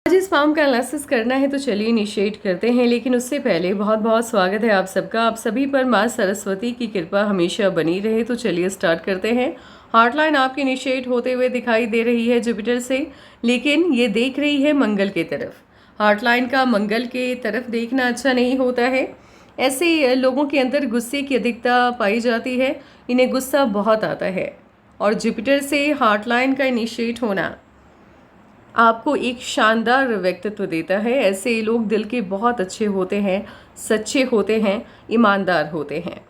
आज इस फॉर्म का एनालिसिस करना है तो चलिए इनिशिएट करते हैं। लेकिन उससे पहले बहुत बहुत स्वागत है आप सबका। आप सभी पर माँ सरस्वती की कृपा हमेशा बनी रहे। तो चलिए स्टार्ट करते हैं। हार्टलाइन आपकी इनिशिएट होते हुए दिखाई दे रही है जुपिटर से, लेकिन ये देख रही है मंगल की तरफ। हार्टलाइन का मंगल के तरफ देखना अच्छा नहीं होता है। ऐसे लोगों के अंदर गुस्से की अधिकता पाई जाती है, इन्हें गुस्सा बहुत आता है। और जुपिटर से हार्टलाइन का इनिशिएट होना आपको एक शानदार व्यक्तित्व देता है। ऐसे लोग दिल के बहुत अच्छे होते हैं, सच्चे होते हैं, ईमानदार होते हैं।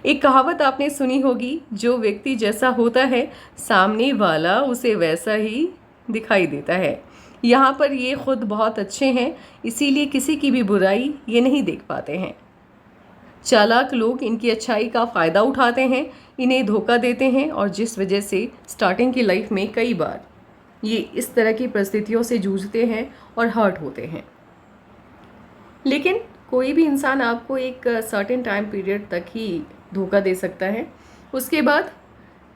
एक कहावत आपने सुनी होगी, जो व्यक्ति जैसा होता है सामने वाला उसे वैसा ही दिखाई देता है। यहाँ पर ये खुद बहुत अच्छे हैं, इसीलिए किसी की भी बुराई ये नहीं देख पाते हैं। चालाक लोग इनकी अच्छाई का फ़ायदा उठाते हैं, इन्हें धोखा देते हैं, और जिस वजह से स्टार्टिंग की लाइफ में कई बार ये इस तरह की परिस्थितियों से जूझते हैं और हर्ट होते हैं। लेकिन कोई भी इंसान आपको एक सर्टेन टाइम पीरियड तक ही धोखा दे सकता है। उसके बाद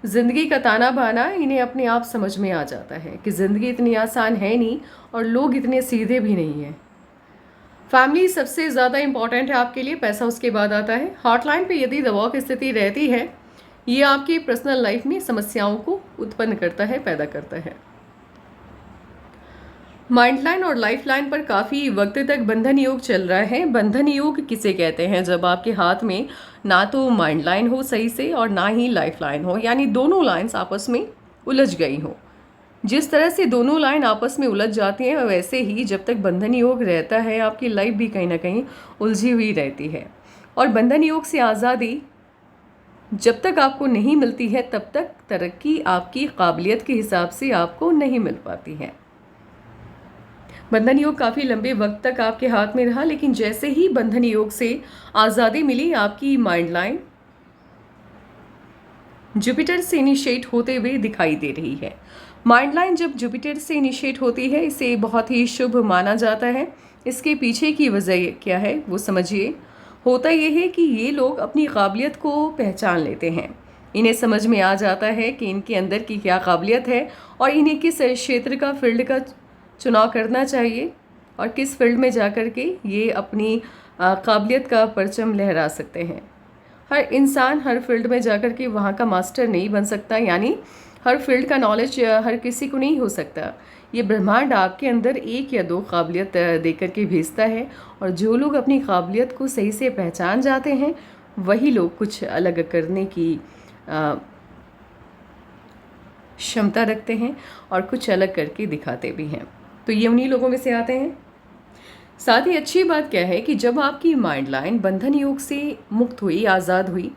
ज़िंदगी का ताना बाना इन्हें अपने आप समझ में आ जाता है कि ज़िंदगी इतनी आसान है नहीं और लोग इतने सीधे भी नहीं हैं। फैमिली सबसे ज़्यादा इम्पॉर्टेंट है आपके लिए, पैसा उसके बाद आता है। हॉटलाइन पे यदि दबाव की स्थिति रहती है, ये आपकी पर्सनल लाइफ में समस्याओं को उत्पन्न करता है, पैदा करता है। माइंडलाइन और लाइफलाइन पर काफ़ी वक्त तक बंधन योग चल रहा है। बंधन योग किसे कहते हैं? जब आपके हाथ में ना तो माइंडलाइन हो सही से और ना ही लाइफलाइन हो, यानी दोनों लाइंस आपस में उलझ गई हो। जिस तरह से दोनों लाइन आपस में उलझ जाती हैं, वैसे ही जब तक बंधन योग रहता है आपकी लाइफ भी कहीं ना कहीं उलझी हुई रहती है। और बंधन योग से आज़ादी जब तक आपको नहीं मिलती है, तब तक तरक्की आपकी काबिलियत के हिसाब से आपको नहीं मिल पाती है। बंधन योग काफ़ी लंबे वक्त तक आपके हाथ में रहा, लेकिन जैसे ही बंधन योग से आज़ादी मिली, आपकी माइंड लाइन जुपिटर से इनिशिएट होते हुए दिखाई दे रही है। माइंड लाइन जब जुपिटर से इनिशिएट होती है, इसे बहुत ही शुभ माना जाता है। इसके पीछे की वजह क्या है वो समझिए। होता यह है कि ये लोग अपनी काबिलियत को पहचान लेते हैं। इन्हें समझ में आ जाता है कि इनके अंदर की क्या काबिलियत है और इन्हें किस क्षेत्र का फील्ड का चुनाव करना चाहिए और किस फील्ड में जाकर के ये अपनी काबिलियत का परचम लहरा सकते हैं। हर इंसान हर फील्ड में जाकर के वहाँ का मास्टर नहीं बन सकता, यानी हर फील्ड का नॉलेज हर किसी को नहीं हो सकता। ये ब्रह्मांड आपके अंदर एक या दो काबिलियत दे करके भेजता है, और जो लोग अपनी काबिलियत को सही से पहचान जाते हैं, वही लोग कुछ अलग करने की क्षमता रखते हैं और कुछ अलग करके दिखाते भी हैं। तो ये उन्हीं लोगों में से आते हैं। साथ ही अच्छी बात क्या है कि जब आपकी माइंड लाइन बंधन योग से मुक्त हुई, आज़ाद हुई,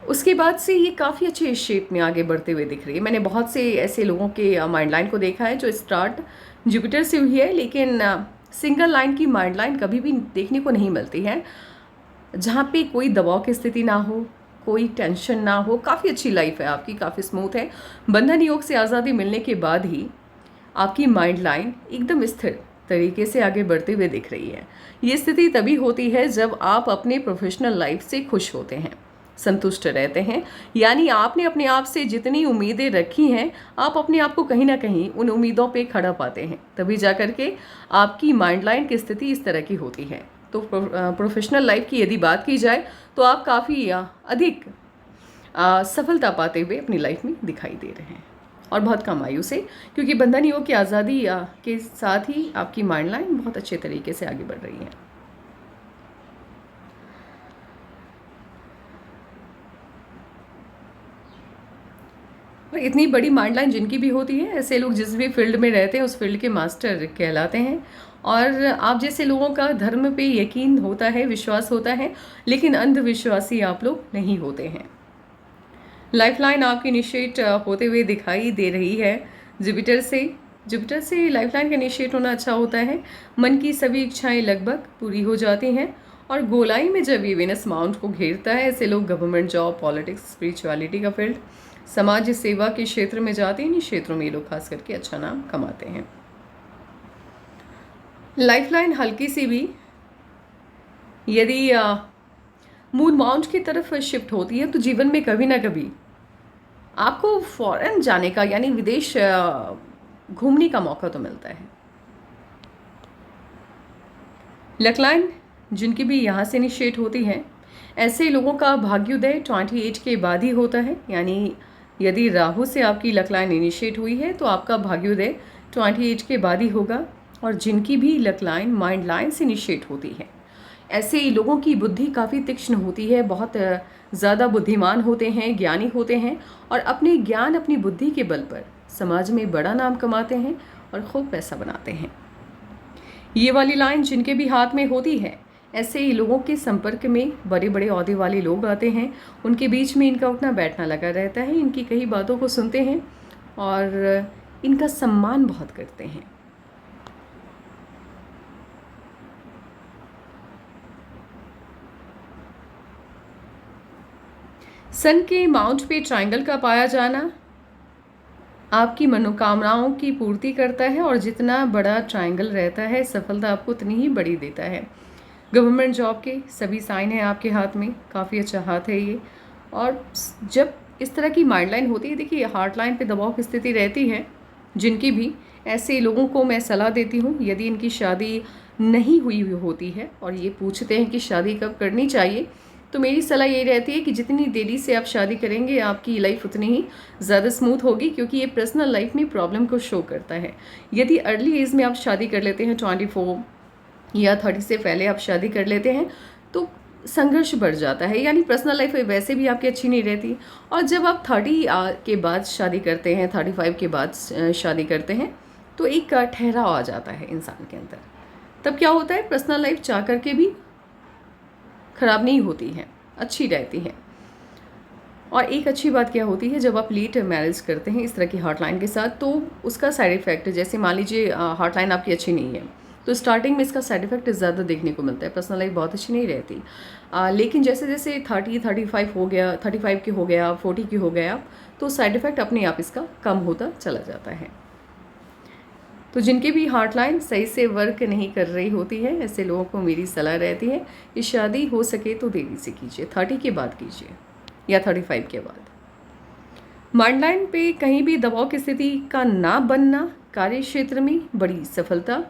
उसके बाद से ये काफ़ी अच्छे शेप में आगे बढ़ते हुए दिख रही है। मैंने बहुत से ऐसे लोगों के माइंड लाइन को देखा है जो स्टार्ट जुपिटर से हुई है, लेकिन सिंगल लाइन की माइंड लाइन कभी भी देखने को नहीं मिलती है, जहाँ पे कोई दबाव की स्थिति ना हो, कोई टेंशन ना हो। काफ़ी अच्छी लाइफ है आपकी, काफ़ी स्मूथ है। बंधन योग से आज़ादी मिलने के बाद ही आपकी माइंड लाइन एकदम स्थिर तरीके से आगे बढ़ते हुए दिख रही है। ये स्थिति तभी होती है जब आप अपने प्रोफेशनल लाइफ से खुश होते हैं, संतुष्ट रहते हैं, यानी आपने अपने आप से जितनी उम्मीदें रखी हैं, आप अपने आप को कहीं ना कहीं उन उम्मीदों पे खड़ा पाते हैं, तभी जाकर के आपकी माइंड लाइन की स्थिति इस तरह की होती है। तो प्रोफेशनल लाइफ की यदि बात की जाए तो आप काफ़ी अधिक सफलता पाते हुए अपनी लाइफ में दिखाई दे रहे हैं, और बहुत कम आयु से, क्योंकि बंधन योग की आज़ादी के साथ ही आपकी माइंड लाइन बहुत अच्छे तरीके से आगे बढ़ रही है। और इतनी बड़ी माइंड लाइन जिनकी भी होती है, ऐसे लोग जिस भी फील्ड में रहते हैं उस फील्ड के मास्टर कहलाते हैं। और आप जैसे लोगों का धर्म पे यकीन होता है, विश्वास होता है, लेकिन अंधविश्वासी आप लोग नहीं होते हैं। लाइफलाइन आपकी इनिशिएट होते हुए दिखाई दे रही है जुपिटर से। जुपिटर से लाइफलाइन का इनिशिएट होना अच्छा होता है। मन की सभी इच्छाएं लगभग पूरी हो जाती हैं, और गोलाई में जब ये वेनस माउंट को घेरता है, ऐसे लोग गवर्नमेंट जॉब, पॉलिटिक्स, स्पिरिचुअलिटी का फील्ड, समाज सेवा के क्षेत्र में जाते हैं। इन क्षेत्रों में ये लोग खास करके अच्छा नाम कमाते हैं। लाइफलाइन हल्की सी भी यदि मून माउंट की तरफ शिफ्ट होती है, तो जीवन में कभी ना कभी आपको फॉरेन जाने का, यानी विदेश घूमने का मौका तो मिलता है। लक लाइन जिनकी भी यहाँ से इनिशिएट होती है, ऐसे लोगों का भाग्योदय 28 के बाद ही होता है। यानी यदि राहु से आपकी लक लाइन इनिशिएट हुई है तो आपका भाग्योदय 28 के बाद ही होगा। और जिनकी भी लक लाइन माइंड लाइन से इनिशिएट होती है, ऐसे लोगों की बुद्धि काफ़ी तीक्ष्ण होती है, बहुत ज़्यादा बुद्धिमान होते हैं, ज्ञानी होते हैं और अपने ज्ञान अपनी बुद्धि के बल पर समाज में बड़ा नाम कमाते हैं और खूब पैसा बनाते हैं। ये वाली लाइन जिनके भी हाथ में होती है, ऐसे ही लोगों के संपर्क में बड़े बड़े ओहदे वाले लोग आते हैं, उनके बीच में इनका उठना बैठना लगा रहता है, इनकी कई बातों को सुनते हैं और इनका सम्मान बहुत करते हैं। सन के माउंट पे ट्रायंगल का पाया जाना आपकी मनोकामनाओं की पूर्ति करता है और जितना बड़ा ट्रायंगल रहता है सफलता आपको उतनी ही बड़ी देता है। गवर्नमेंट जॉब के सभी साइन हैं आपके हाथ में, काफ़ी अच्छा हाथ है ये। और जब इस तरह की माइंड लाइन होती है, देखिए हार्ट लाइन पे दबाव की स्थिति रहती है, जिनकी भी, ऐसे लोगों को मैं सलाह देती हूँ, यदि इनकी शादी नहीं हुई होती है और ये पूछते हैं कि शादी कब करनी चाहिए, तो मेरी सलाह यही रहती है कि जितनी देरी से आप शादी करेंगे आपकी लाइफ उतनी ही ज़्यादा स्मूथ होगी, क्योंकि ये पर्सनल लाइफ में प्रॉब्लम को शो करता है। यदि अर्ली एज में आप शादी कर लेते हैं, 24 या 30 से पहले आप शादी कर लेते हैं, तो संघर्ष बढ़ जाता है, यानी पर्सनल लाइफ वैसे भी आपकी अच्छी नहीं रहती। और जब आप 30 के बाद शादी करते हैं, 35 के बाद शादी करते हैं, तो एक ठहराव आ जाता है इंसान के अंदर। तब क्या होता है, पर्सनल लाइफ चाह करके भी ख़राब नहीं होती है, अच्छी रहती है। और एक अच्छी बात क्या होती है, जब आप लेट मैरिज करते हैं इस तरह की हार्ट लाइन के साथ, तो उसका साइड इफ़ेक्ट, जैसे मान लीजिए हार्ट लाइन आपकी अच्छी नहीं है, तो स्टार्टिंग में इसका साइड इफ़ेक्ट ज़्यादा देखने को मिलता है, पर्सनल लाइफ बहुत अच्छी नहीं रहती। लेकिन जैसे जैसे 35 हो गया, 35 की हो गया, 40 की हो गया, तो साइड इफ़ेक्ट अपने आप इसका कम होता चला जाता है। तो जिनकी भी हार्ट लाइन सही से वर्क नहीं कर रही होती है, ऐसे लोगों को मेरी सलाह रहती है कि शादी हो सके तो देरी से कीजिए, 30 के बाद कीजिए या 35 के बाद। माइंड लाइन पे कहीं भी दबाव की स्थिति का ना बनना कार्य क्षेत्र में बड़ी सफलता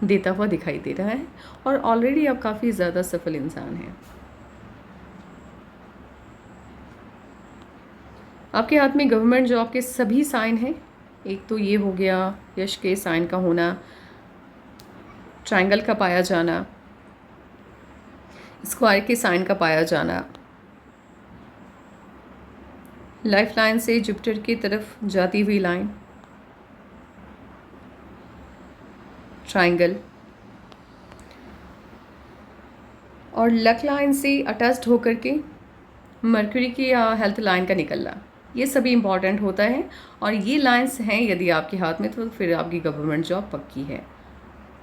देता हुआ दिखाई दे रहा है और ऑलरेडी आप काफ़ी ज़्यादा सफल इंसान हैं। आपके हाथ में गवर्नमेंट जॉब के सभी साइन हैं। एक तो ये हो गया यश के साइन का होना, ट्रायंगल का पाया जाना, स्क्वायर के साइन का पाया जाना, लाइफ लाइन से जुपिटर की तरफ जाती हुई लाइन, ट्रायंगल, और लक लाइन से अटैच्ड होकर के मर्क्यूरी की हेल्थ लाइन का निकलना, ये सभी इंपॉर्टेंट होता है। और ये लाइंस हैं यदि आपके हाथ में, तो फिर आपकी गवर्नमेंट जॉब पक्की है।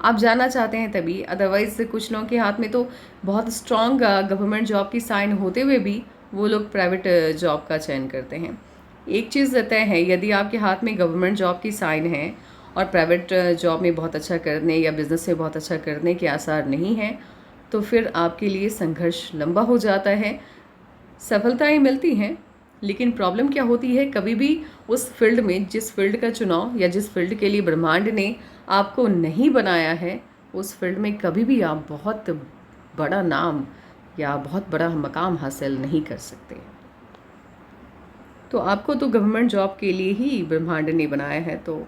आप जाना चाहते हैं तभी, अदरवाइज कुछ लोगों के हाथ में तो बहुत स्ट्रॉन्ग गवर्नमेंट जॉब की साइन होते हुए भी वो लोग प्राइवेट जॉब का चयन करते हैं। एक चीज़ तय है, यदि आपके हाथ में गवर्नमेंट जॉब की साइन है और प्राइवेट जॉब में बहुत अच्छा करने या बिजनेस में बहुत अच्छा करने के आसार नहीं हैं, तो फिर आपके लिए संघर्ष लंबा हो जाता है। सफलताएं मिलती हैं, लेकिन प्रॉब्लम क्या होती है, कभी भी उस फील्ड में, जिस फील्ड का चुनाव या जिस फील्ड के लिए ब्रह्मांड ने आपको नहीं बनाया है, उस फील्ड में कभी भी आप बहुत बड़ा नाम या बहुत बड़ा मकाम हासिल नहीं कर सकते। तो आपको तो गवर्नमेंट जॉब के लिए ही ब्रह्मांड ने बनाया है, तो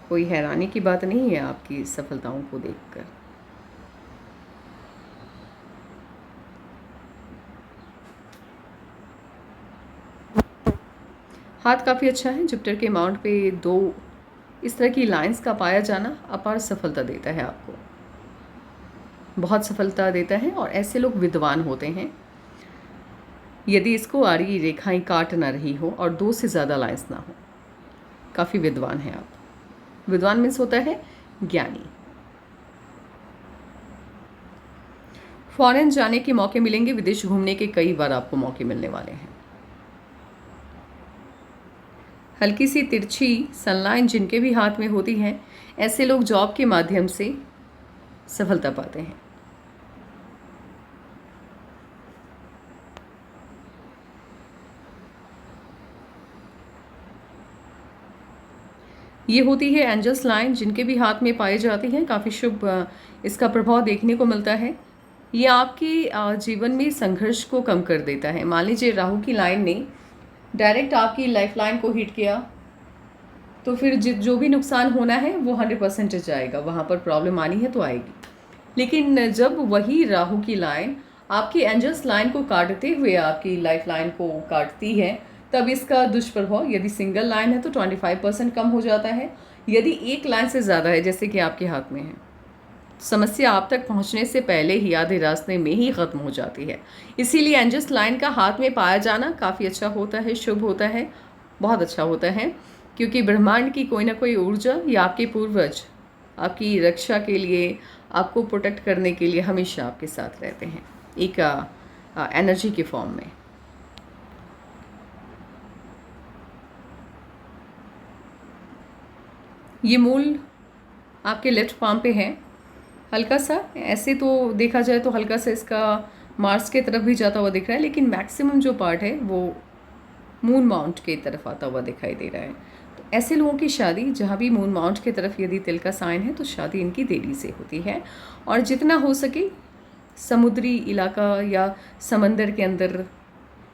कोई हैरानी की बात नहीं है आपकी सफलताओं को देखकर। हाथ काफ़ी अच्छा है, जुपिटर के माउंट पे 2 इस तरह की लाइंस का पाया जाना अपार सफलता देता है आपको, बहुत सफलता देता है। और ऐसे लोग विद्वान होते हैं, यदि इसको आड़ी रेखाएं काट ना रही हो और 2 से ज़्यादा लाइंस ना हो, काफ़ी विद्वान हैं आप। विद्वान मीन्स होता है ज्ञानी। फॉरेन जाने के मौके मिलेंगे, विदेश घूमने के कई बार आपको मौके मिलने वाले हैं। हल्की सी तिरछी सनलाइन जिनके भी हाथ में होती है, ऐसे लोग जॉब के माध्यम से सफलता पाते हैं। ये होती है एंजल्स लाइन, जिनके भी हाथ में पाई जाती हैं, काफ़ी शुभ इसका प्रभाव देखने को मिलता है। ये आपके जीवन में संघर्ष को कम कर देता है। मान लीजिए राहु की लाइन ने डायरेक्ट आपकी लाइफ लाइन को हिट किया, तो फिर जो भी नुकसान होना है वो 100% जाएगा, वहाँ पर प्रॉब्लम आनी है तो आएगी। लेकिन जब वही राहु की लाइन आपकी एंजल्स लाइन को काटते हुए आपकी लाइफ लाइन को काटती है, तब इसका दुष्प्रभाव, यदि सिंगल लाइन है तो 25% कम हो जाता है। यदि एक लाइन से ज़्यादा है, जैसे कि आपके हाथ में है, समस्या आप तक पहुंचने से पहले ही आधे रास्ते में ही ख़त्म हो जाती है। इसीलिए एंजल्स लाइन का हाथ में पाया जाना काफ़ी अच्छा होता है, शुभ होता है, बहुत अच्छा होता है, क्योंकि ब्रह्मांड की कोई ना कोई ऊर्जा या आपके पूर्वज आपकी रक्षा के लिए, आपको प्रोटेक्ट करने के लिए हमेशा आपके साथ रहते हैं, एक एनर्जी के फॉर्म में। ये मूल आपके लेफ्ट पाम पे है, हल्का सा, ऐसे तो देखा जाए तो हल्का सा इसका मार्स के तरफ भी जाता हुआ दिख रहा है, लेकिन मैक्सिमम जो पार्ट है वो मून माउंट के तरफ आता हुआ दिखाई दे रहा है। तो ऐसे लोगों की शादी, जहाँ भी मून माउंट की तरफ यदि तिल का साइन है, तो शादी इनकी देरी से होती है। और जितना हो सके समुद्री इलाका या समंदर के अंदर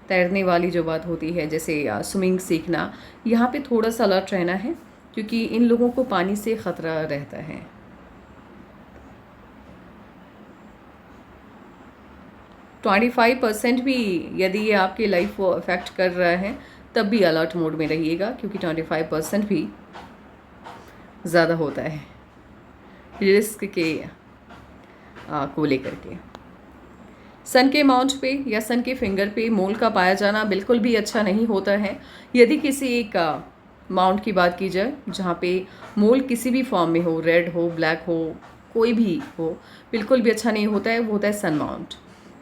तैरने वाली जो बात होती है, जैसे स्विमिंग सीखना, यहाँ पे थोड़ा सा अलर्ट रहना है, क्योंकि इन लोगों को पानी से ख़तरा रहता है। तो 25% भी यदि ये आपकी लाइफ को अफेक्ट कर रहा है, तब भी अलर्ट मोड में रहिएगा, क्योंकि 25% भी ज़्यादा होता है रिस्क के को लेकर के। सन के माउंट पे या सन के फिंगर पे मोल का पाया जाना बिल्कुल भी अच्छा नहीं होता है। यदि किसी एक माउंट की बात की जाए जहाँ पे मोल किसी भी फॉर्म में हो, रेड हो, ब्लैक हो, कोई भी हो, बिल्कुल भी अच्छा नहीं होता है, वो होता है सन माउंट।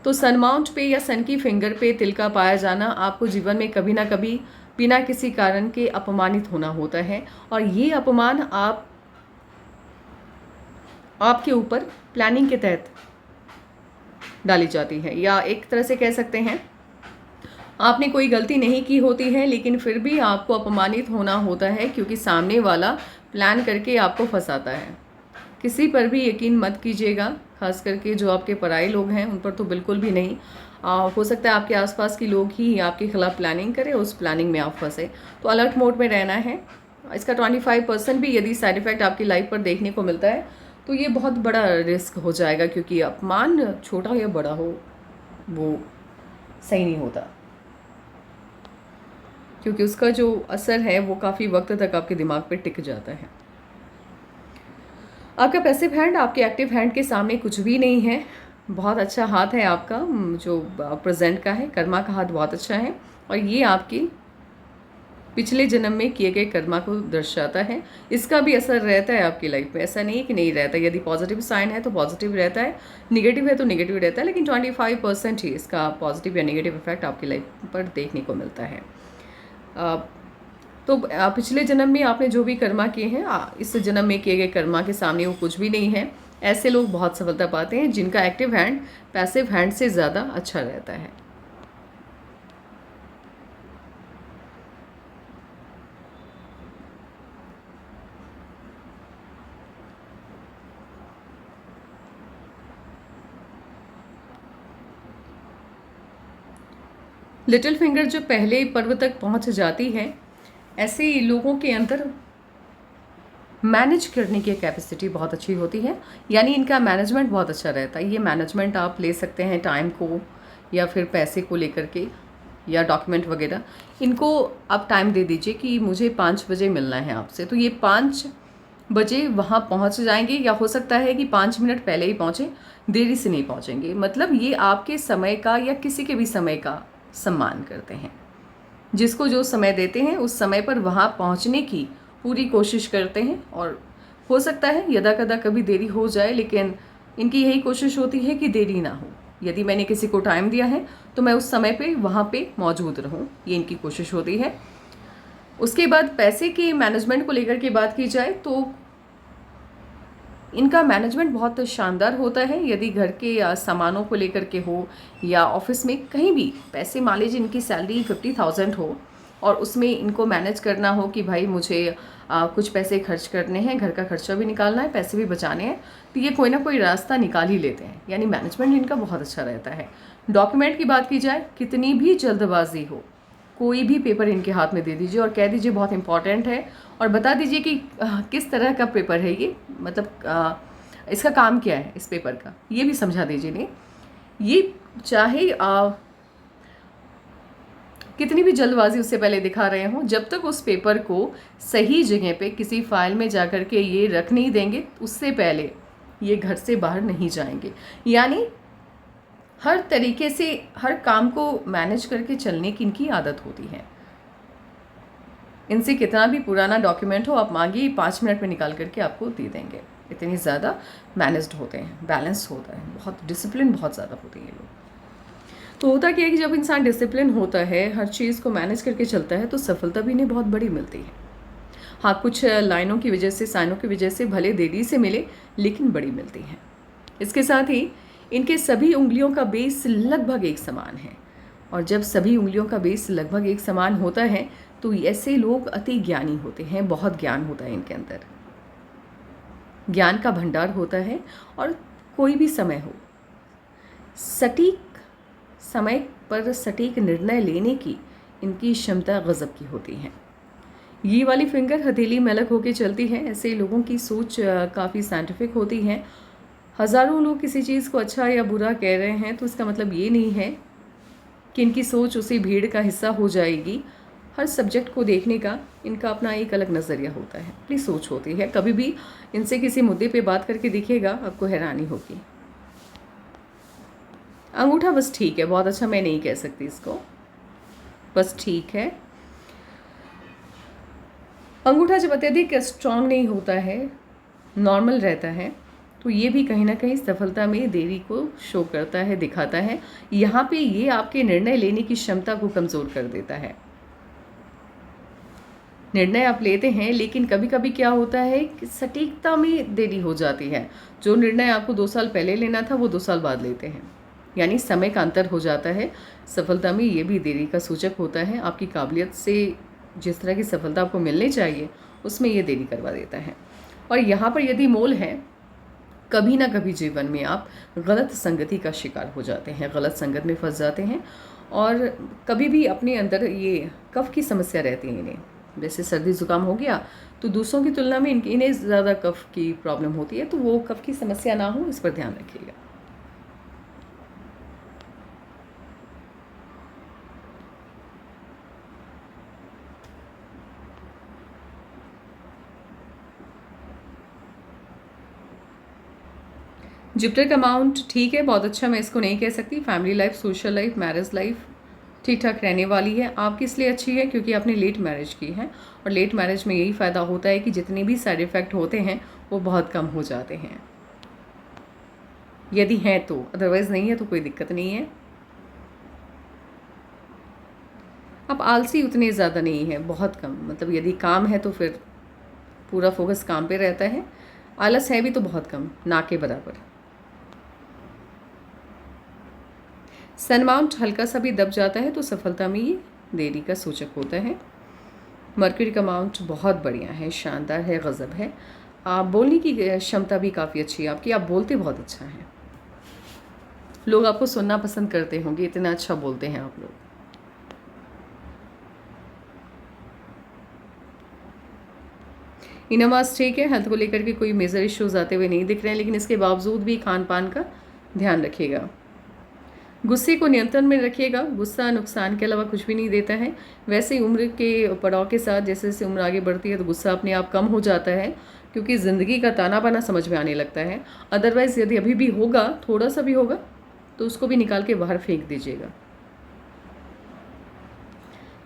तो सन माउंट पे या सन की फिंगर पे तिल का पाया जाना आपको जीवन में कभी ना कभी बिना किसी कारण के अपमानित होना होता है, और ये अपमान आपके ऊपर प्लानिंग के तहत डाली जाती है, या एक तरह से कह सकते हैं आपने कोई गलती नहीं की होती है, लेकिन फिर भी आपको अपमानित होना होता है, क्योंकि सामने वाला प्लान करके आपको फंसाता है। किसी पर भी यकीन मत कीजिएगा, खास करके जो आपके पराये लोग हैं उन पर तो बिल्कुल भी नहीं। हो सकता है आपके आसपास के लोग ही आपके खिलाफ प्लानिंग करें, उस प्लानिंग में आप फंसे। तो अलर्ट मोड में रहना है। इसका 25% भी यदि साइड इफ़ेक्ट आपकी लाइफ पर देखने को मिलता है, तो ये बहुत बड़ा रिस्क हो जाएगा, क्योंकि अपमान छोटा या बड़ा हो वो सही नहीं होता, क्योंकि उसका जो असर है वो काफ़ी वक्त तक आपके दिमाग पे टिक जाता है। आपका पैसिव हैंड आपके एक्टिव हैंड के सामने कुछ भी नहीं है। बहुत अच्छा हाथ है आपका, जो प्रेजेंट का है। कर्मा का हाथ बहुत अच्छा है, और ये आपकी पिछले जन्म में किए गए कर्मा को दर्शाता है। इसका भी असर रहता है आपकी लाइफ में, ऐसा नहीं है कि नहीं रहता। यदि पॉजिटिव साइन है तो पॉजिटिव रहता है, निगेटिव है तो निगेटिव रहता है, लेकिन 25% ही इसका पॉजिटिव या निगेटिव इफेक्ट आपकी लाइफ पर देखने को मिलता है। तो पिछले जन्म में आपने जो भी कर्मा किए हैं, इस जन्म में किए गए कर्मा के सामने वो कुछ भी नहीं है। ऐसे लोग बहुत सफलता पाते हैं जिनका एक्टिव हैंड पैसिव हैंड से ज़्यादा अच्छा रहता है। लिटिल फिंगर जो पहले पर्व तक पहुंच जाती है, ऐसे लोगों के अंदर मैनेज करने की कैपेसिटी बहुत अच्छी होती है, यानी इनका मैनेजमेंट बहुत अच्छा रहता है। ये मैनेजमेंट आप ले सकते हैं टाइम को, या फिर पैसे को लेकर के, या डॉक्यूमेंट वगैरह। इनको आप टाइम दे दीजिए कि मुझे 5 बजे मिलना है आपसे, तो ये 5 बजे वहाँ पहुँच जाएंगे, या हो सकता है कि 5 मिनट पहले ही पहुँचें, देरी से नहीं पहुँचेंगे। मतलब ये आपके समय का या किसी के भी समय का सम्मान करते हैं। जिसको जो समय देते हैं उस समय पर वहाँ पहुँचने की पूरी कोशिश करते हैं, और हो सकता है यदा कदा कभी देरी हो जाए, लेकिन इनकी यही कोशिश होती है कि देरी ना हो। यदि मैंने किसी को टाइम दिया है तो मैं उस समय पे वहाँ पे मौजूद रहूँ, ये इनकी कोशिश होती है। उसके बाद पैसे के मैनेजमेंट को लेकर के बात की जाए तो इनका मैनेजमेंट बहुत शानदार होता है। यदि घर के सामानों को लेकर के हो, या ऑफिस में कहीं भी पैसे, मान लीजिए इनकी सैलरी 50,000 हो और उसमें इनको मैनेज करना हो कि भाई मुझे कुछ पैसे खर्च करने हैं, घर का खर्चा भी निकालना है, पैसे भी बचाने हैं, तो ये कोई ना कोई रास्ता निकाल ही लेते हैं। यानी मैनेजमेंट इनका बहुत अच्छा रहता है। डॉक्यूमेंट की बात की जाए, कितनी भी जल्दबाजी हो, कोई भी पेपर इनके हाथ में दे दीजिए और कह दीजिए बहुत इंपॉर्टेंट है, और बता दीजिए कि किस तरह का पेपर है ये, मतलब इसका काम क्या है इस पेपर का, ये भी समझा दीजिए। नहीं, ये चाहे कितनी भी जल्दबाजी उससे पहले दिखा रहे हों, जब तक उस पेपर को सही जगह पे किसी फाइल में जा कर के ये रख नहीं देंगे, उससे पहले ये घर से बाहर नहीं जाएंगे। यानी हर तरीके से हर काम को मैनेज करके चलने की इनकी आदत होती है। इनसे कितना भी पुराना डॉक्यूमेंट हो आप मांगिए, 5 मिनट में निकाल करके आपको दे देंगे। इतनी ज़्यादा मैनेज्ड होते हैं, बैलेंस होता है, बहुत डिसिप्लिन बहुत ज़्यादा होते हैं ये लोग। तो होता क्या है कि जब इंसान डिसिप्लिन होता है, हर चीज़ को मैनेज करके चलता है, तो सफलता भी इन्हें बहुत बड़ी मिलती है। हाँ, कुछ लाइनों की वजह से, साइनों की वजह से भले देरी से मिले, लेकिन बड़ी मिलती है। इसके साथ ही इनके सभी उंगलियों का बेस लगभग एक समान है, और जब सभी उंगलियों का बेस लगभग एक समान होता है तो ऐसे लोग अति ज्ञानी होते हैं। बहुत ज्ञान होता है इनके अंदर, ज्ञान का भंडार होता है। और कोई भी समय हो, सटीक समय पर सटीक निर्णय लेने की इनकी क्षमता गज़ब की होती है। ये वाली फिंगर हथेली में अलग होकर चलती है। ऐसे लोगों की सोच काफ़ी साइंटिफिक होती है। हज़ारों लोग किसी चीज़ को अच्छा या बुरा कह रहे हैं तो इसका मतलब ये नहीं है कि इनकी सोच उसी भीड़ का हिस्सा हो जाएगी। हर सब्जेक्ट को देखने का इनका अपना एक अलग नज़रिया होता है, अपनी सोच होती है। कभी भी इनसे किसी मुद्दे पे बात करके देखिएगा, आपको हैरानी होगी। अंगूठा बस ठीक है, बहुत अच्छा मैं नहीं कह सकती इसको, बस ठीक है। अंगूठा जब अत्यधिक स्ट्रांग नहीं होता है, नॉर्मल रहता है, तो ये भी कहीं ना कहीं सफलता में देरी को शो करता है, दिखाता है। यहाँ पे ये आपके निर्णय लेने की क्षमता को कमज़ोर कर देता है। निर्णय आप लेते हैं, लेकिन कभी कभी क्या होता है कि सटीकता में देरी हो जाती है। जो निर्णय आपको 2 साल पहले लेना था वो 2 साल बाद लेते हैं, यानी समय का अंतर हो जाता है। सफलता में ये भी देरी का सूचक होता है। आपकी काबिलियत से जिस तरह की सफलता आपको मिलनी चाहिए उसमें ये देरी करवा देता है। और यहाँ पर यदि मोल है, कभी ना कभी जीवन में आप गलत संगति का शिकार हो जाते हैं, गलत संगत में फंस जाते हैं, और कभी भी अपने अंदर ये कफ की समस्या रहती है इन्हें। जैसे सर्दी ज़ुकाम हो गया तो दूसरों की तुलना में इन्हें ज़्यादा कफ की प्रॉब्लम होती है, तो वो कफ की समस्या ना हो, इस पर ध्यान रखिएगा। जुपिटर का अमाउंट ठीक है, बहुत अच्छा मैं इसको नहीं कह सकती। Family life, social life, marriage life ठीक ठाक रहने वाली है। आपकी इसलिए अच्छी है क्योंकि आपने लेट मैरिज की है, और लेट मैरिज में यही फ़ायदा होता है कि जितने भी साइड इफ़ेक्ट होते हैं वो बहुत कम हो जाते हैं, यदि हैं तो। अदरवाइज़ नहीं है तो कोई दिक्कत नहीं है। आप आलसी उतने ज़्यादा नहीं है, बहुत कम। मतलब यदि काम है तो फिर पूरा फोकस काम पे रहता है। आलस है भी तो बहुत कम, ना के बराबर। सन माउंट हल्का सा भी दब जाता है तो सफलता में ये देरी का सूचक होता है। मरकरी का माउंट बहुत बढ़िया है, शानदार है, गज़ब है। आप बोलने की क्षमता भी काफ़ी अच्छी है आपकी, आप बोलते बहुत अच्छा है। लोग आपको सुनना पसंद करते होंगे, इतना अच्छा बोलते हैं आप लोग। इनमास ठीक है, हेल्थ को लेकर के कोई मेजर इश्यूज आते हुए नहीं दिख रहे हैं, लेकिन इसके बावजूद भी खान पान का ध्यान रखिएगा। गुस्से को नियंत्रण में रखिएगा। गुस्सा नुकसान के अलावा कुछ भी नहीं देता है। वैसे ही उम्र के पड़ाव के साथ जैसे जैसे उम्र आगे बढ़ती है तो गुस्सा अपने आप कम हो जाता है, क्योंकि ज़िंदगी का ताना बाना समझ में आने लगता है। अदरवाइज़ यदि अभी भी होगा, थोड़ा सा भी होगा, तो उसको भी निकाल के बाहर फेंक दीजिएगा।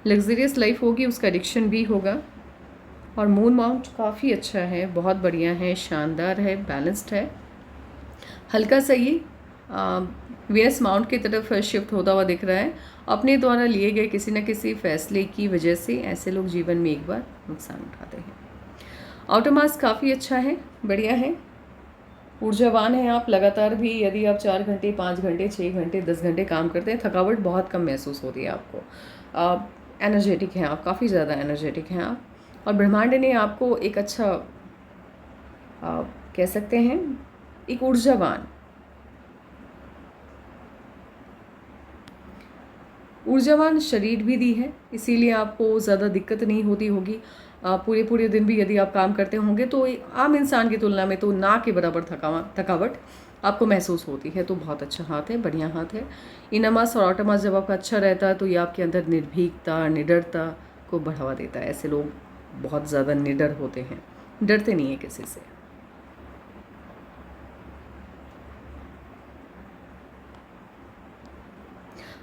लग्जरियस लाइफ होगी, उसका एडिक्शन भी होगा। और मून माउंट काफ़ी अच्छा है, बहुत बढ़िया है, शानदार है, बैलेंस्ड है। हल्का सा ये वीनस माउंट की तरफ शिफ्ट होता हुआ दिख रहा है। अपने द्वारा लिए गए किसी न किसी फैसले की वजह से ऐसे लोग जीवन में एक बार नुकसान उठाते हैं। आउटर मास काफ़ी अच्छा है, बढ़िया है, ऊर्जावान है आप। लगातार भी यदि आप 4 घंटे, 5 घंटे, 6 घंटे, 10 घंटे काम करते हैं, थकावट बहुत कम महसूस होती है आपको। एनर्जेटिक हैं आप, काफ़ी ज़्यादा एनर्जेटिक हैं आप, और ब्रह्मांड ने आपको एक अच्छा कह सकते हैं एक ऊर्जावान शरीर भी दी है, इसीलिए आपको ज़्यादा दिक्कत नहीं होती होगी। पूरे पूरे दिन भी यदि आप काम करते होंगे तो आम इंसान की तुलना में तो ना के बराबर थकावट आपको महसूस होती है। तो बहुत अच्छा हाथ है, बढ़िया हाथ है। इनामास और ऑटोमास जब आपका अच्छा रहता है तो ये आपके अंदर निर्भीकता, निडरता को बढ़ावा देता है। ऐसे लोग बहुत ज़्यादा निडर होते हैं, डरते नहीं है किसी से।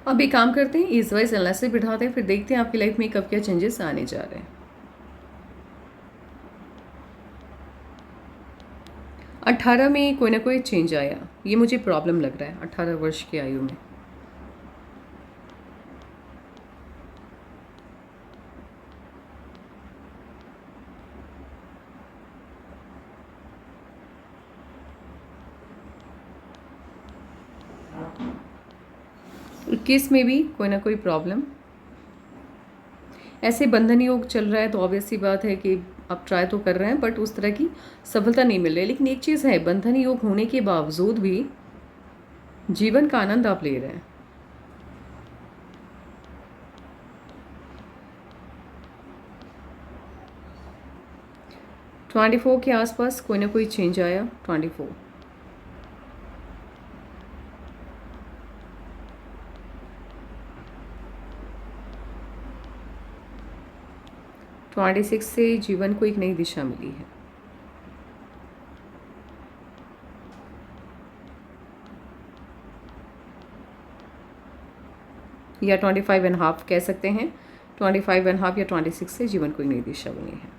अब एक काम करते हैं, इस वाइज एनालिसिस बिठाते हैं, फिर देखते हैं आपकी लाइफ में कब क्या चेंजेस आने जा रहे हैं। 18 में कोई ना कोई चेंज आया, ये मुझे प्रॉब्लम लग रहा है 18 वर्ष की आयु में। किस में भी कोई ना कोई प्रॉब्लम, ऐसे बंधन योग चल रहा है तो ऑब्वियस सी बात है कि आप ट्राई तो कर रहे हैं बट उस तरह की सफलता नहीं मिल रही। लेकिन एक चीज़ है, बंधन योग होने के बावजूद भी जीवन का आनंद आप ले रहे हैं। ट्वेंटी 24 के आसपास कोई ना कोई चेंज आया। 24 26 से जीवन को एक नई दिशा मिली है। या 25.5 कह सकते हैं, 25.5 या 26 से जीवन को एक नई दिशा मिली है।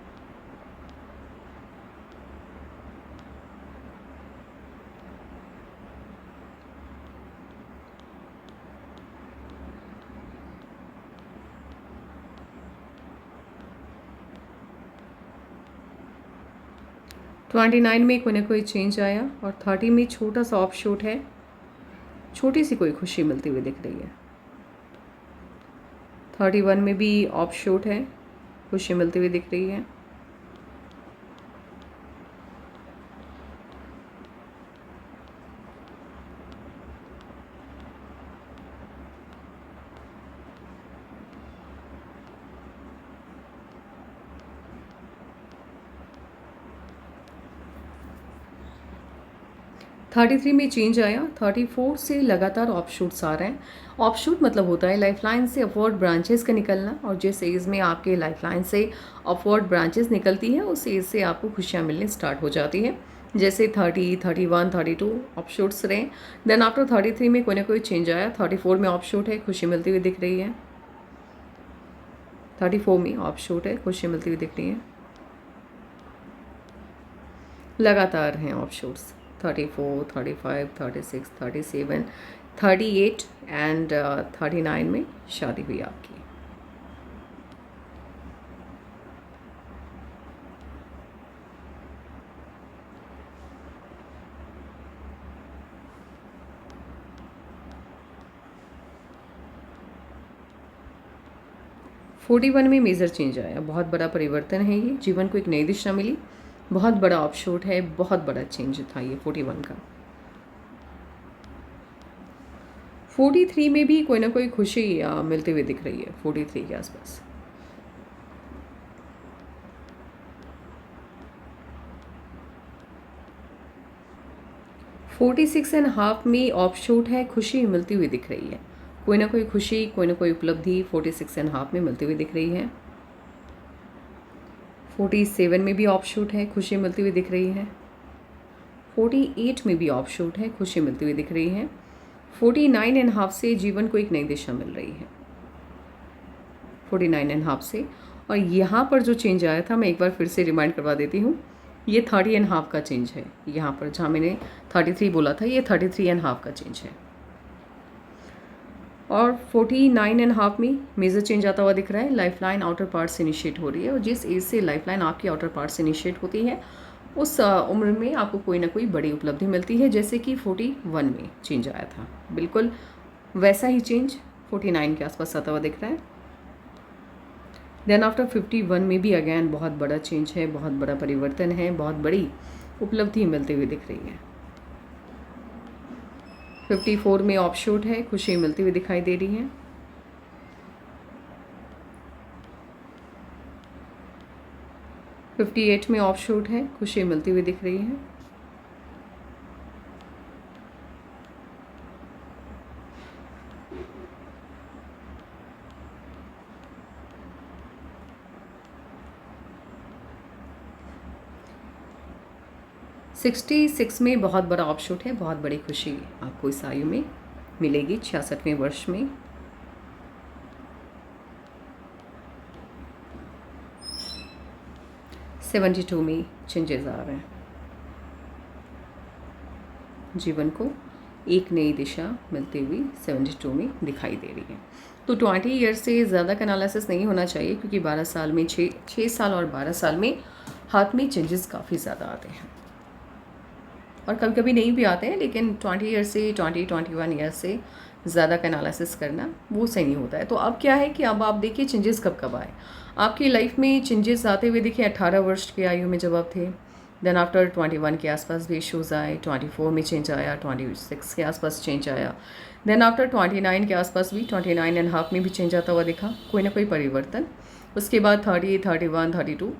ट्वेंटी 29 में कोई ना कोई चेंज आया, और 30 में छोटा सा ऑफ शूट है, छोटी सी कोई खुशी मिलती हुई दिख रही है। 31 में भी ऑफ शूट है, खुशी मिलती हुई दिख रही है। थर्टी 3 में चेंज आया। 34 से लगातार ऑफशूट्स आ रहे हैं। ऑफशूट मतलब होता है लाइफलाइन से अपवर्ड ब्रांचेस का निकलना, और जिस एज में आपके लाइफलाइन से अपवर्ड ब्रांचेस निकलती हैं उस एज से आपको खुशियाँ मिलने स्टार्ट हो जाती हैं। जैसे 30, 31, 32 ऑफशूट्स रहे। देन आफ्टर 33 में कोई ना कोई चेंज आया। 34 में ऑफशूट है, खुशी मिलती हुई दिख रही है। 34 में ऑफशूट है, खुशी मिलती हुई दिख रही है। लगातार हैं ऑफशूट्स। 34, 35, 36, 37, 38 एंड 39 में शादी हुई आपकी। फोर्टी 41 में मेजर चेंज आया, बहुत बड़ा परिवर्तन है ये, जीवन को एक नई दिशा मिली, बहुत बड़ा ऑफशूट है, बहुत बड़ा चेंज था ये 41 का। 43 में भी कोई ना कोई खुशी मिलती हुई दिख रही है 43 के आसपास। (46.5) में ऑफशूट है, खुशी मिलती हुई दिख रही है। कोई ना कोई खुशी, कोई ना कोई उपलब्धि 46.5 में मिलती हुई दिख रही है। 47 में भी ऑफशूट है, खुशी मिलती हुई दिख रही है। 48 में भी ऑफशूट है, खुशी मिलती हुई दिख रही है। 49.5 से जीवन को एक नई दिशा मिल रही है। 49.5 से, और यहाँ पर जो चेंज आया था मैं एक बार फिर से रिमाइंड करवा देती हूँ, ये 30.5 का चेंज है। यहाँ पर जहाँ मैंने 33 बोला था, ये 33.5 का चेंज है। और 49.5 में मेजर चेंज आता हुआ दिख रहा है। लाइफलाइन आउटर पार्ट से इनिशिएट हो रही है, और जिस एज से लाइफलाइन आपकी आउटर पार्ट से इनिशिएट होती है उस उम्र में आपको कोई ना कोई बड़ी उपलब्धि मिलती है। जैसे कि 41 में चेंज आया था, बिल्कुल वैसा ही चेंज 49 के आसपास आता हुआ दिख रहा है। देन आफ्टर 51 में भी अगैन बहुत बड़ा चेंज है, बहुत बड़ा परिवर्तन है, बहुत बड़ी उपलब्धि मिलते हुए दिख रही है। 54 में ऑफशूट है, खुशी मिलती हुई दिखाई दे रही है। 58 में ऑफशूट है, खुशी मिलती हुई दिख रही है। 66 में बहुत बड़ा ऑफशूट है, बहुत बड़ी खुशी आपको इस आयु में मिलेगी 66वें वर्ष में। 72 में चेंजेस आ रहे हैं, जीवन को एक नई दिशा मिलती हुई 72 में दिखाई दे रही है। तो 20 ईयर से ज़्यादा का एनालिसिस नहीं होना चाहिए, क्योंकि 12 साल में 6 साल और 12 साल में हाथ में चेंजेस काफ़ी ज़्यादा आते हैं, और कभी कभी नहीं भी आते हैं, लेकिन 20 ईयर से 21 ईयर से ज़्यादा का एनालिसिस करना वो सही नहीं होता है। तो अब क्या है कि अब आप देखिए चेंजेस कब कब आए आपकी लाइफ में। चेंजेस आते हुए देखिए 18 वर्ष की आयु में जब आप थे, देन आफ्टर 21 के आसपास भी इशूज़ आए, 24 में चेंज आया, 26 के आसपास चेंज आया, देन आफ्टर 29 के आसपास भी 29.5 में भी चेंज आता हुआ दिखा, कोई ना कोई परिवर्तन। उसके बाद 30, 31, 32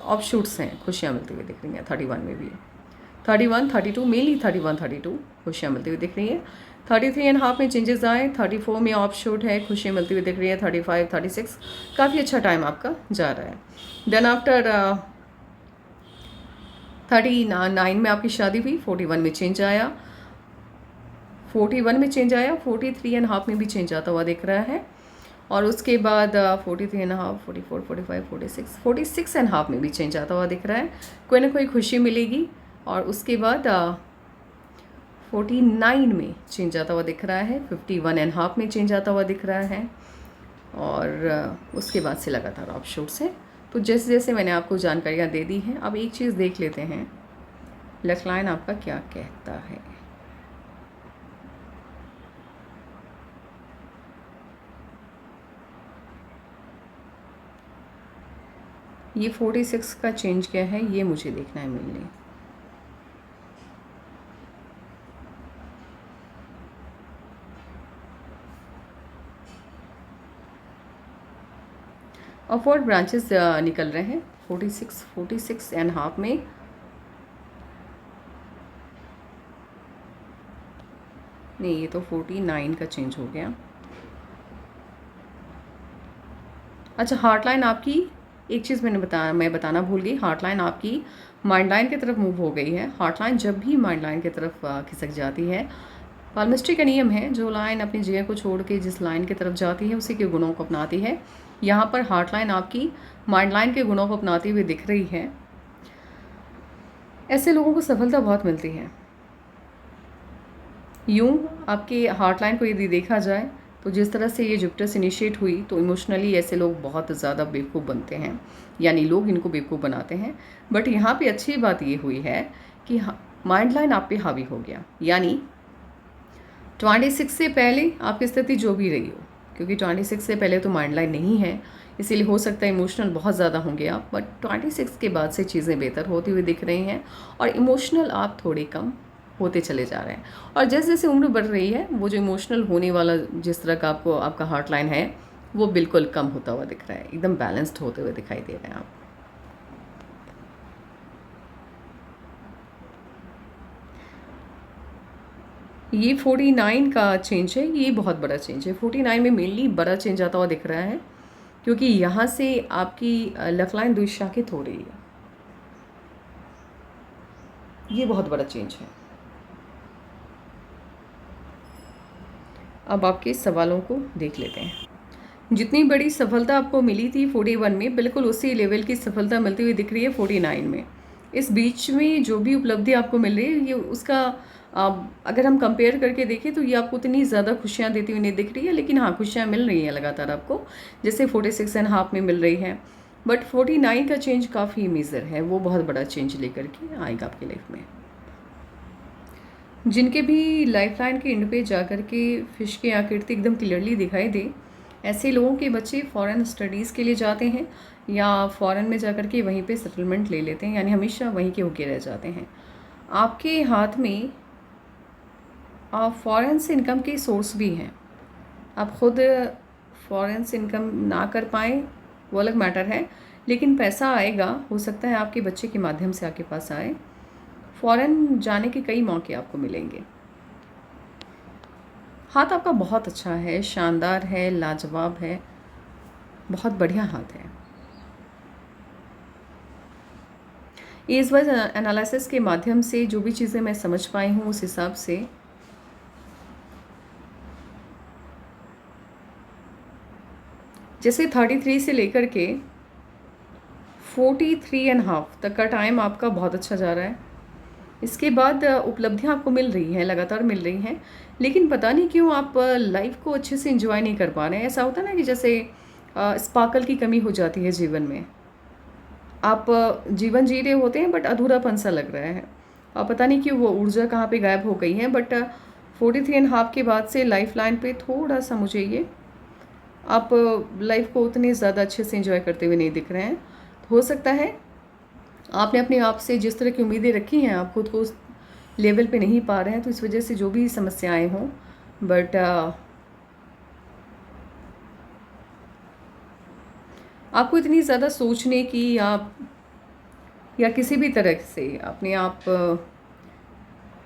ऑफशूट्स हैं, खुशियाँ मिलती हुई दिख रही हैं। 31 में भी 31, 32 मेनली 31, 32 खुशियाँ मिलती हुई दिख रही है। 33.5 में चेंजेस आए, 34 में ऑफशूट है, खुशियाँ मिलती हुई दिख रही है। 35, 36 काफ़ी अच्छा टाइम आपका जा रहा है। देन आफ्टर 39 में आपकी शादी हुई, 41 में चेंज आया, 41 में चेंज आया, 43.5 में भी चेंज आता हुआ दिख रहा है। और उसके बाद 43.5, 44, 45, 46, 46.5 में भी चेंज आता हुआ दिख रहा है, कोई ना कोई खुशी मिलेगी। और उसके बाद 49 में चेंज आता हुआ दिख रहा है, 51.5 में चेंज आता हुआ दिख रहा है, और उसके बाद से लगातार ऑफशूट्स है। तो जैसे जैसे मैंने आपको जानकारियाँ दे दी हैं, अब एक चीज़ देख लेते हैं, लक लाइन आपका क्या कहता है। ये 46 का चेंज क्या है, ये मुझे देखना है मिलने। अपवर्ड ब्रांचेस निकल रहे हैं 46.5 में। नहीं, ये तो 49 का चेंज हो गया। अच्छा, हार्ट लाइन आपकी, एक चीज़ मैं बताना भूल गई, हार्ट लाइन आपकी माइंड लाइन की तरफ मूव हो गई है। हार्ट लाइन जब भी माइंड लाइन की तरफ खिसक जाती है, पाल्मिस्ट्री का नियम है, जो लाइन अपनी जगह को छोड़ के जिस लाइन की तरफ जाती है उसी के गुणों को अपनाती है। यहाँ पर हार्ट लाइन आपकी माइंड लाइन के गुणों को अपनाती हुई दिख रही है। ऐसे लोगों को सफलता बहुत मिलती है। यूँ आपके हार्ट लाइन को यदि देखा जाए तो जिस तरह से ये जुपिटर से इनिशिएट हुई, तो इमोशनली ऐसे लोग बहुत ज़्यादा बेवकूफ़ बनते हैं, यानी लोग इनको बेवकूफ़ बनाते हैं। बट यहाँ पे अच्छी बात ये हुई है कि माइंड लाइन आप पे हावी हो गया, यानी 26 से पहले आपकी स्थिति जो भी रही हो, क्योंकि 26 से पहले तो माइंड लाइन नहीं है, इसीलिए हो सकता है इमोशनल बहुत ज़्यादा होंगे आप, बट 26 के बाद से चीज़ें बेहतर होती हुई दिख रही हैं, और इमोशनल आप थोड़े कम होते चले जा रहे हैं। और जैसे जैसे उम्र बढ़ रही है, वो जो इमोशनल होने वाला जिस तरह का आपका हार्ट लाइन है, वो बिल्कुल कम होता हुआ दिख रहा है, एकदम बैलेंस्ड होते हुए दिखाई दे रहे हैं आप। ये 49 का चेंज है, ये बहुत बड़ा चेंज है। 49 में मेनली बड़ा चेंज आता हुआ दिख रहा है, क्योंकि यहाँ से आपकी लक लाइन द्विशाखित हो रही है, ये बहुत बड़ा चेंज है। अब आपके सवालों को देख लेते हैं। जितनी बड़ी सफलता आपको मिली थी 41 में, बिल्कुल उसी लेवल की सफलता मिलती हुई दिख रही है 49 में। इस बीच में जो भी उपलब्धि आपको मिल रही है, ये उसका अगर हम कंपेयर करके देखें तो ये आपको उतनी ज़्यादा खुशियाँ देती हुई नहीं दिख रही है, लेकिन हाँ, खुशियाँ मिल रही हैं लगातार आपको, जैसे 46.5 में मिल रही है। बट 49 का चेंज काफ़ी मेजर है, वो बहुत बड़ा चेंज लेकर के आएगा आपकी लाइफ में। जिनके भी लाइफ लाइन के एंड पे जाकर के फिश की आकृति एकदम क्लियरली दिखाई दे, ऐसे लोगों के बच्चे फ़ॉरेन स्टडीज़ के लिए जाते हैं या फ़ॉरेन में जाकर के वहीं पे सेटलमेंट ले लेते हैं, यानी हमेशा वहीं के होके रह जाते हैं। आपके हाथ में फ़ॉरेन से इनकम के सोर्स भी हैं। आप खुद फ़ॉरेन से इनकम ना कर पाएँ वो अलग मैटर है, लेकिन पैसा आएगा, हो सकता है आपके बच्चे के माध्यम से आपके पास आए। फ़ॉरेन जाने के कई मौके आपको मिलेंगे। हाथ आपका बहुत अच्छा है, शानदार है, लाजवाब है, बहुत बढ़िया हाथ है। एज वाइज एनालिसिस के माध्यम से जो भी चीज़ें मैं समझ पाई हूँ उस हिसाब से जैसे 33 से लेकर के 43.5 तक का टाइम आपका बहुत अच्छा जा रहा है। इसके बाद उपलब्धियां आपको मिल रही हैं, लगातार मिल रही हैं, लेकिन पता नहीं क्यों आप लाइफ को अच्छे से एंजॉय नहीं कर पा रहे हैं। ऐसा होता है ना कि जैसे स्पार्कल की कमी हो जाती है जीवन में। आप जीवन जी रहे होते हैं बट अधूरापन सा लग रहा है, और पता नहीं क्यों वो ऊर्जा कहाँ पे गायब हो गई है। बट 43.5 के बाद से लाइफ लाइन पे थोड़ा सा मुझे ये आप लाइफ को उतने ज़्यादा अच्छे से एंजॉय करते हुए नहीं दिख रहे हैं। तो हो सकता है आपने अपने आप से जिस तरह की उम्मीदें रखी हैं आप खुद को उस लेवल पे नहीं पा रहे हैं, तो इस वजह से जो भी समस्याएं हों। बट आपको इतनी ज़्यादा सोचने की या किसी भी तरह से अपने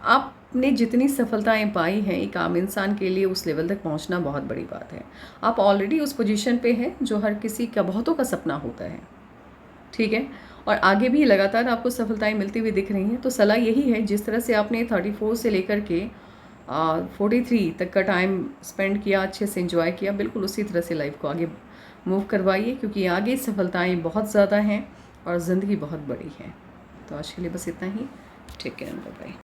आपने जितनी सफलताएं पाई हैं एक आम इंसान के लिए उस लेवल तक पहुंचना बहुत बड़ी बात है। आप ऑलरेडी उस पोजीशन पे हैं जो हर किसी का, बहुतों का सपना होता है, ठीक है। और आगे भी लगातार आपको सफलताएं मिलती हुई दिख रही हैं। तो सलाह यही है, जिस तरह से आपने 34 से लेकर के 43 तक का टाइम स्पेंड किया, अच्छे से एंजॉय किया, बिल्कुल उसी तरह से लाइफ को आगे मूव करवाइए, क्योंकि आगे सफलताएं बहुत ज़्यादा हैं और ज़िंदगी बहुत बड़ी है। तो आज के लिए बस इतना ही। Take care, bye bye.